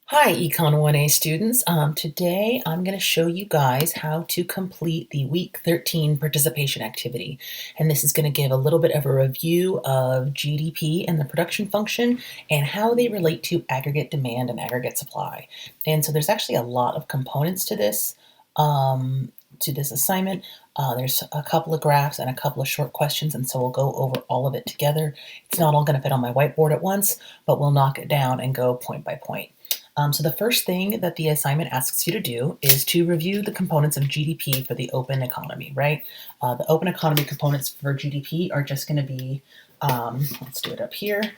Hi, Econ 1A students. Today I'm going to show you guys how to complete the week 13 participation activity. And this is going to give a little bit of a review of GDP and the production function and how they relate to aggregate demand and aggregate supply. And so there's actually a lot of components to this assignment. There's a couple of graphs and a couple of short questions, and so we'll go over all of it together. It's not all going to fit on my whiteboard at once, but we'll knock it down and go point by point. So the first thing that the assignment asks you to do is to review the components of GDP for the open economy, right? The open economy components for GDP are just going to be, let's do it up here,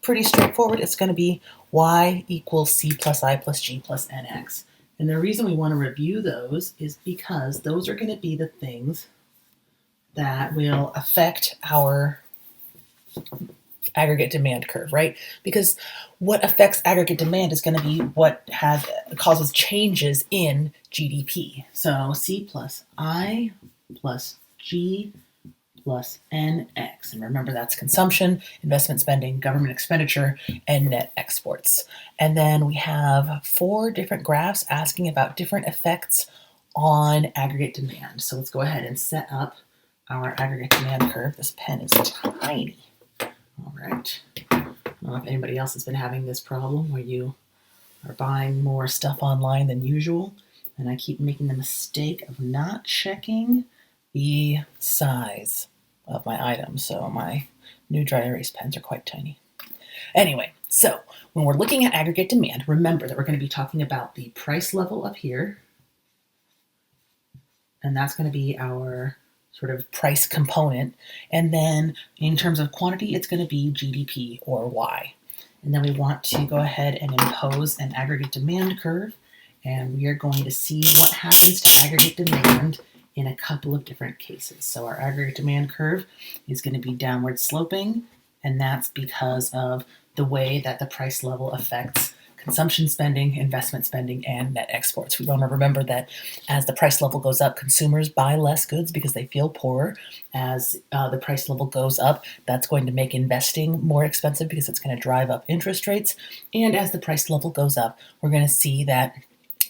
pretty straightforward. It's going to be y equals c plus I plus g plus nx. And the reason we want to review those is because those are going to be the things that will affect our aggregate demand curve, right? Because what affects aggregate demand is going to be what causes changes in GDP. So C plus I plus G plus NX. And remember, that's consumption, investment spending, government expenditure, and net exports. And then we have 4 different graphs asking about different effects on aggregate demand. So let's go ahead and set up our aggregate demand curve. This pen is tiny. All right. I don't know if anybody else has been having this problem where you are buying more stuff online than usual, and I keep making the mistake of not checking the size of my items. So my new dry erase pens are quite tiny. Anyway, so when we're looking at aggregate demand, remember that we're going to be talking about the price level up here, and that's going to be our sort of price component. And then in terms of quantity, it's going to be GDP or Y. And then we want to go ahead and impose an aggregate demand curve. And we are going to see what happens to aggregate demand in a couple of different cases. So our aggregate demand curve is going to be downward sloping. And that's because of the way that the price level affects consumption spending, investment spending, and net exports. We want to remember that as the price level goes up, consumers buy less goods because they feel poorer. As the price level goes up, that's going to make investing more expensive because it's going to drive up interest rates. And as the price level goes up, we're going to see that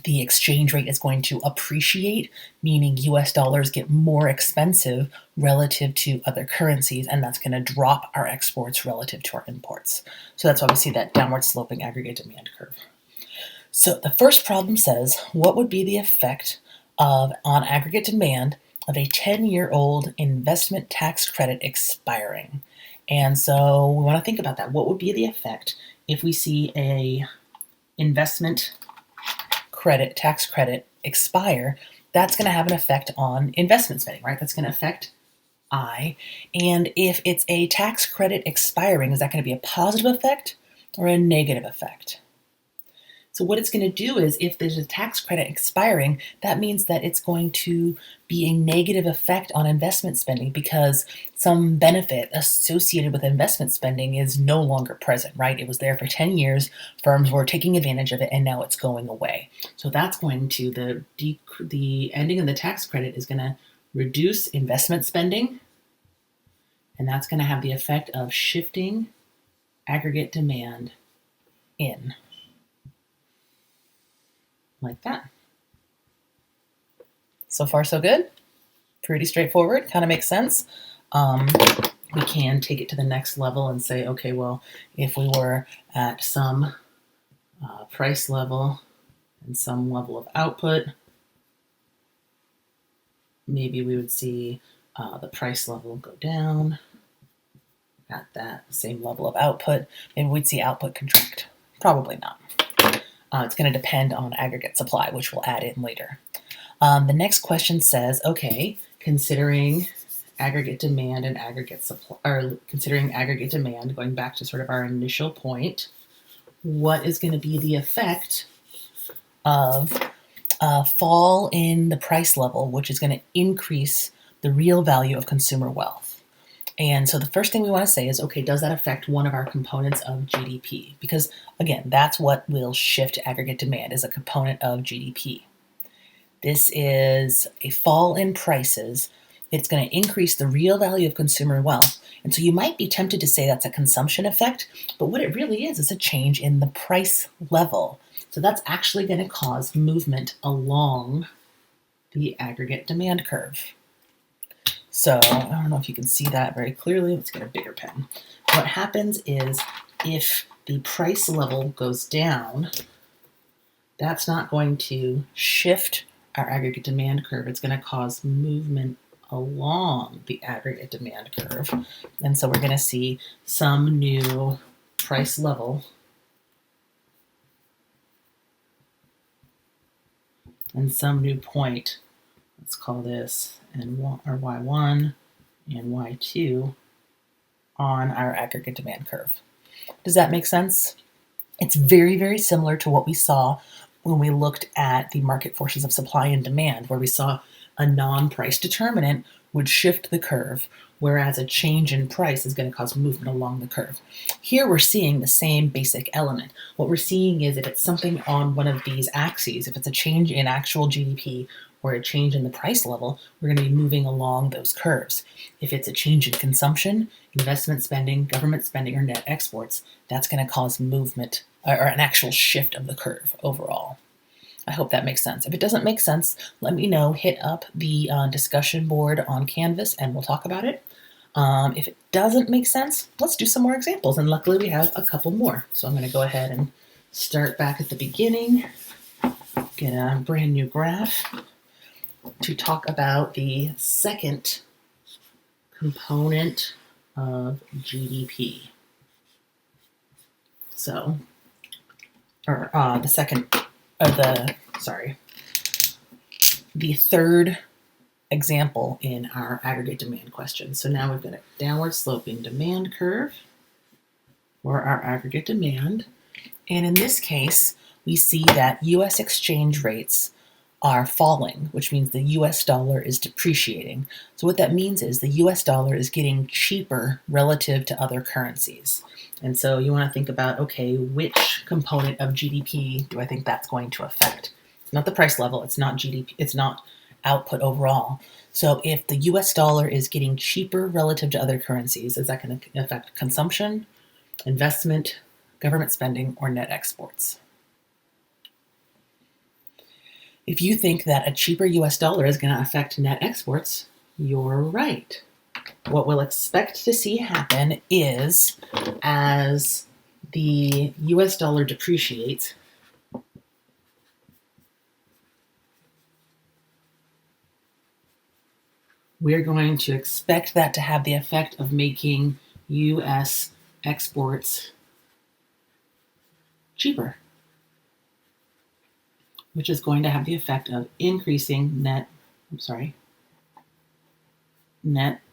the exchange rate is going to appreciate, meaning US dollars get more expensive relative to other currencies, and that's going to drop our exports relative to our imports. So that's why we see that downward sloping aggregate demand curve. So the first problem says, what would be the effect on aggregate demand of a 10-year-old investment tax credit expiring? And so we want to think about that. What would be the effect if we see a investment tax credit expire? That's going to have an effect on investment spending, right? That's going to affect I. And if it's a tax credit expiring, is that going to be a positive effect or a negative effect? So what it's going to do is, if there's a tax credit expiring, that means that it's going to be a negative effect on investment spending because some benefit associated with investment spending is no longer present, right? It was there for 10 years, firms were taking advantage of it, and now it's going away. So that's going to, the ending of the tax credit is going to reduce investment spending, and that's going to have the effect of shifting aggregate demand in. Like that. So far, so good. Pretty straightforward. Kind of makes sense. We can take it to the next level and say, okay, well, if we were at some price level and some level of output, maybe we would see the price level go down at that same level of output. Maybe we'd see output contract. Probably not. It's going to depend on aggregate supply, which we'll add in later. The next question says, okay, considering aggregate demand and aggregate supply, or considering aggregate demand, going back to sort of our initial point, what is going to be the effect of a fall in the price level, which is going to increase the real value of consumer wealth? And so the first thing we want to say is, okay, does that affect one of our components of GDP? Because again, that's what will shift aggregate demand, is a component of GDP. This is a fall in prices It's going to increase the real value of consumer wealth. And so you might be tempted to say that's a consumption effect, but what it really is a change in the price level. So that's actually going to cause movement along the aggregate demand curve. So I don't know if you can see that very clearly. Let's get a bigger pen. What happens is if the price level goes down, that's not going to shift our aggregate demand curve. It's going to cause movement along the aggregate demand curve. And so we're going to see some new price level and some new point. Let's call this Y1 and Y2 on our aggregate demand curve. Does that make sense? It's very, very similar to what we saw when we looked at the market forces of supply and demand, where we saw a non-price determinant would shift the curve, whereas a change in price is going to cause movement along the curve. Here we're seeing the same basic element. What we're seeing is if it's something on one of these axes, if it's a change in actual GDP or a change in the price level, we're going to be moving along those curves. If it's a change in consumption, investment spending, government spending, or net exports, that's going to cause movement or an actual shift of the curve overall. I hope that makes sense. If it doesn't make sense, let me know. Hit up the discussion board on Canvas and we'll talk about it. If it doesn't make sense, let's do some more examples. And luckily we have a couple more. So I'm going to go ahead and start back at the beginning, get a brand new graph to talk about the second component of GDP. So, the third example in our aggregate demand question. So now we've got a downward sloping demand curve for our aggregate demand. And in this case, we see that US exchange rates are falling, which means the US dollar is depreciating. So what that means is the US dollar is getting cheaper relative to other currencies. And so you want to think about, okay, which component of GDP do I think that's going to affect? It's not the price level, it's not GDP, it's not output overall. So if the US dollar is getting cheaper relative to other currencies, is that going to affect consumption, investment, government spending, or net exports? If you think that a cheaper US dollar is going to affect net exports, you're right. What we'll expect to see happen is as the US dollar depreciates, we're going to expect that to have the effect of making US exports cheaper, which is going to have the effect of increasing net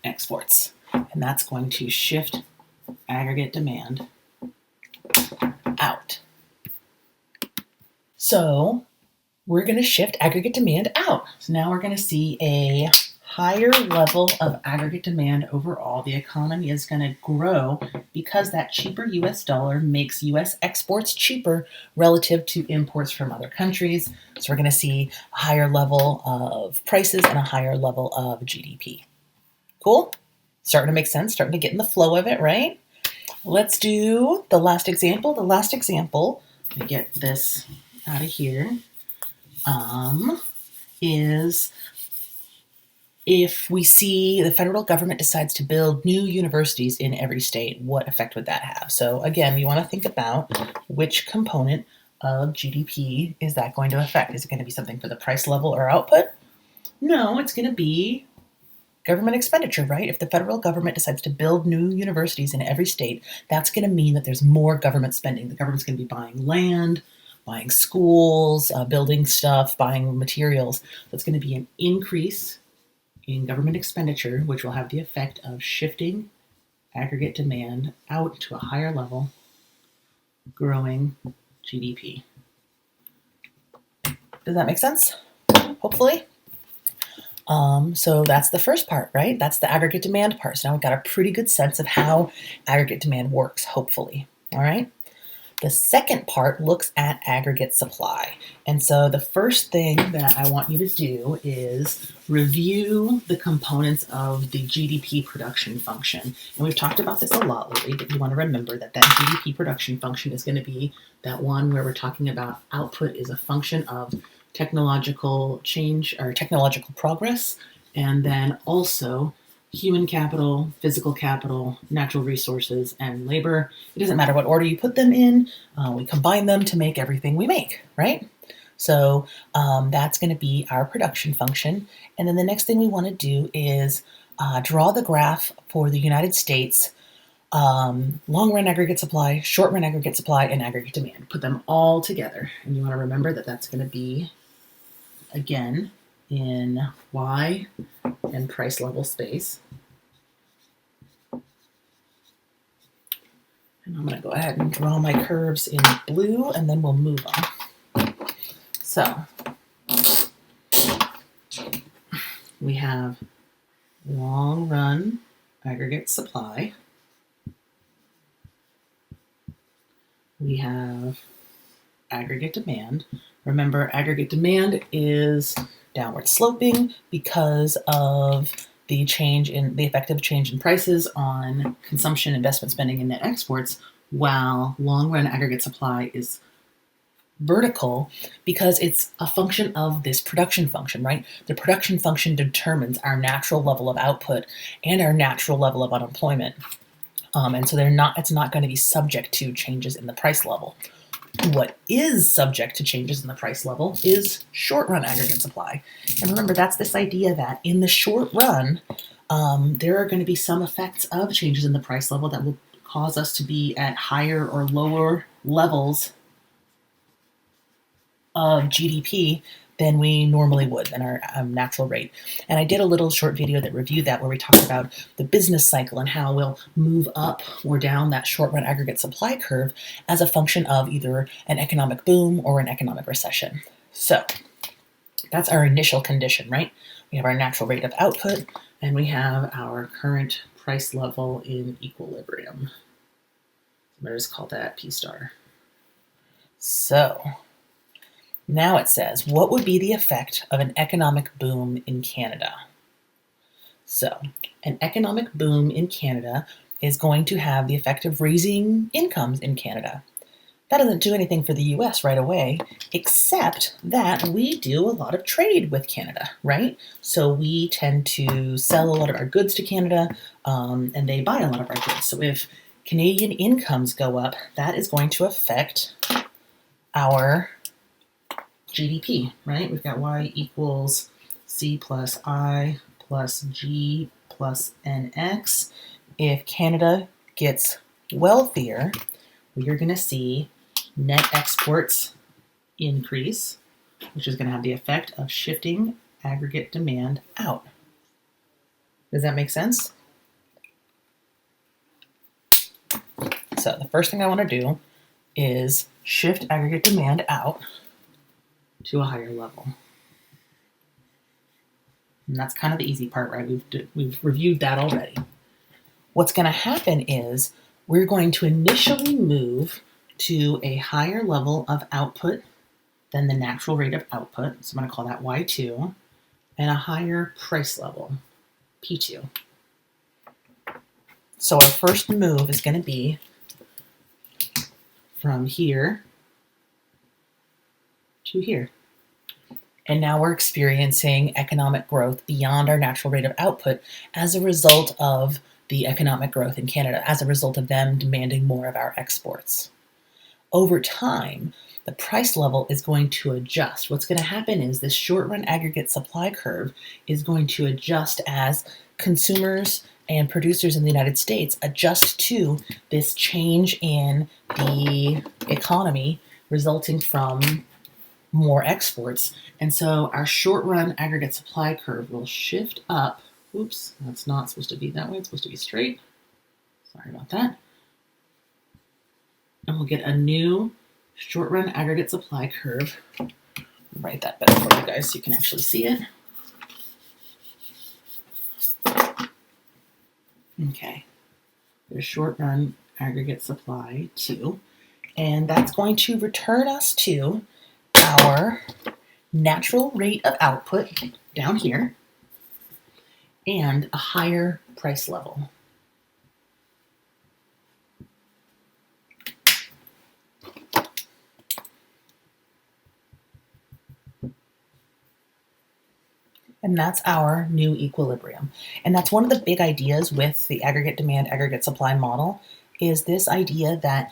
exports. And that's going to shift aggregate demand out. So we're going to shift aggregate demand out. So now we're going to see a higher level of aggregate demand overall. The economy is going to grow because that cheaper US dollar makes US exports cheaper relative to imports from other countries. So we're going to see a higher level of prices and a higher level of GDP. Cool? Starting to make sense, starting to get in the flow of it, right? Let's do the last example. The last example, let me get this out of here, is if we see the federal government decides to build new universities in every state, what effect would that have? So again, we want to think about which component of GDP is that going to affect? Is it going to be something for the price level or output? No, it's going to be government expenditure, right? If the federal government decides to build new universities in every state, that's going to mean that there's more government spending. The government's going to be buying land, buying schools, building stuff, buying materials. That's going to be an increase in government expenditure, which will have the effect of shifting aggregate demand out to a higher level, growing GDP. Does that make sense? Hopefully. So that's the first part, right? That's the aggregate demand part. So now we've got a pretty good sense of how aggregate demand works, hopefully. All right. The second part looks at aggregate supply. And so the first thing that I want you to do is review the components of the GDP production function. And we've talked about this a lot lately, but you want to remember that that GDP production function is going to be that one where we're talking about output is a function of technological change or technological progress, and then also human capital, physical capital, natural resources, and labor. It doesn't matter what order you put them in. We combine them to make everything we make, right? So that's going to be our production function. And then the next thing we want to do is draw the graph for the United States long-run aggregate supply, short-run aggregate supply, and aggregate demand. Put them all together. And you want to remember that that's going to be, again, in Y and price level space. And I'm going to go ahead and draw my curves in blue, and then we'll move on. So we have long run aggregate supply. We have aggregate demand. Remember, aggregate demand is downward sloping because of the effective change in prices on consumption, investment spending, and net exports, while long-run aggregate supply is vertical because it's a function of this production function, right? The production function determines our natural level of output and our natural level of unemployment. And so it's not going to be subject to changes in the price level. What is subject to changes in the price level is short-run aggregate supply. And remember, that's this idea that in the short run, there are going to be some effects of changes in the price level that will cause us to be at higher or lower levels of GDP than we normally would, than our natural rate. And I did a little short video that reviewed that, where we talked about the business cycle and how we'll move up or down that short-run aggregate supply curve as a function of either an economic boom or an economic recession. So that's our initial condition, right? We have our natural rate of output, and we have our current price level in equilibrium. I'm going to just call that P star. So now it says, what would be the effect of an economic boom in Canada? So an economic boom in Canada is going to have the effect of raising incomes in Canada. That doesn't do anything for the US right away, except that we do a lot of trade with Canada, right? So we tend to sell a lot of our goods to Canada, and they buy a lot of our goods. So if Canadian incomes go up, that is going to affect our GDP, right? We've got Y equals C plus I plus G plus NX. If Canada gets wealthier, you're going to see net exports increase, which is going to have the effect of shifting aggregate demand out. Does that make sense? So the first thing I want to do is shift aggregate demand out to a higher level. And that's kind of the easy part, right? We've reviewed that already. What's going to happen is we're going to initially move to a higher level of output than the natural rate of output. So I'm going to call that Y2, and a higher price level, P2. So our first move is going to be from here to here. And now we're experiencing economic growth beyond our natural rate of output as a result of the economic growth in Canada, as a result of them demanding more of our exports. Over time, the price level is going to adjust. What's going to happen is this short-run aggregate supply curve is going to adjust as consumers and producers in the United States adjust to this change in the economy resulting from more exports. And so our short-run aggregate supply curve will shift up. Oops, that's not supposed to be that way. It's supposed to be straight. Sorry about that. And we'll get a new short-run aggregate supply curve. I'll write that better for you guys so you can actually see it. Okay, there's short-run aggregate supply 2. And that's going to return us to our natural rate of output down here and a higher price level. And that's our new equilibrium. And that's one of the big ideas with the aggregate demand, aggregate supply model, is this idea that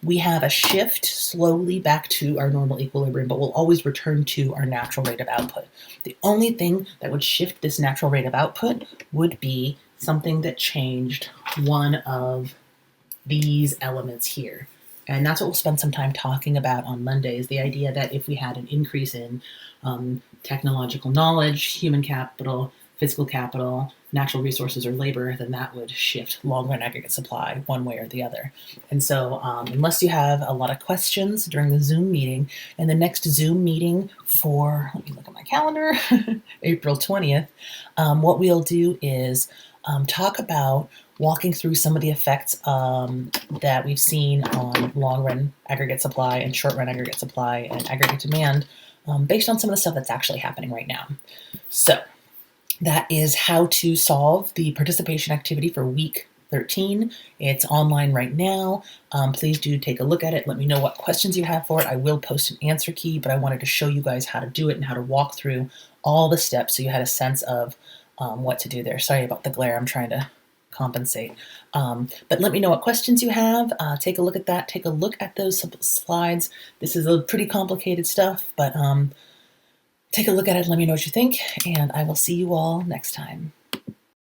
we have a shift slowly back to our normal equilibrium, but we'll always return to our natural rate of output. The only thing that would shift this natural rate of output would be something that changed one of these elements here. And that's what we'll spend some time talking about on Monday, is the idea that if we had an increase in technological knowledge, human capital, physical capital, natural resources, or labor, then that would shift long-run aggregate supply one way or the other. And so unless you have a lot of questions during the Zoom meeting, and the next Zoom meeting for, let me look at my calendar, April 20th, what we'll do is talk about walking through some of the effects that we've seen on long-run aggregate supply and short-run aggregate supply and aggregate demand based on some of the stuff that's actually happening right now. So that is how to solve the participation activity for week 13. It's online right now. Please do take a look at it. Let me know what questions you have for it. I will post an answer key, but I wanted to show you guys how to do it and how to walk through all the steps so you had a sense of what to do there. Sorry about the glare. I'm trying to compensate. But let me know what questions you have. Take a look at that. Take a look at those slides. This is a pretty complicated stuff, but take a look at it. Let me know what you think, and I will see you all next time.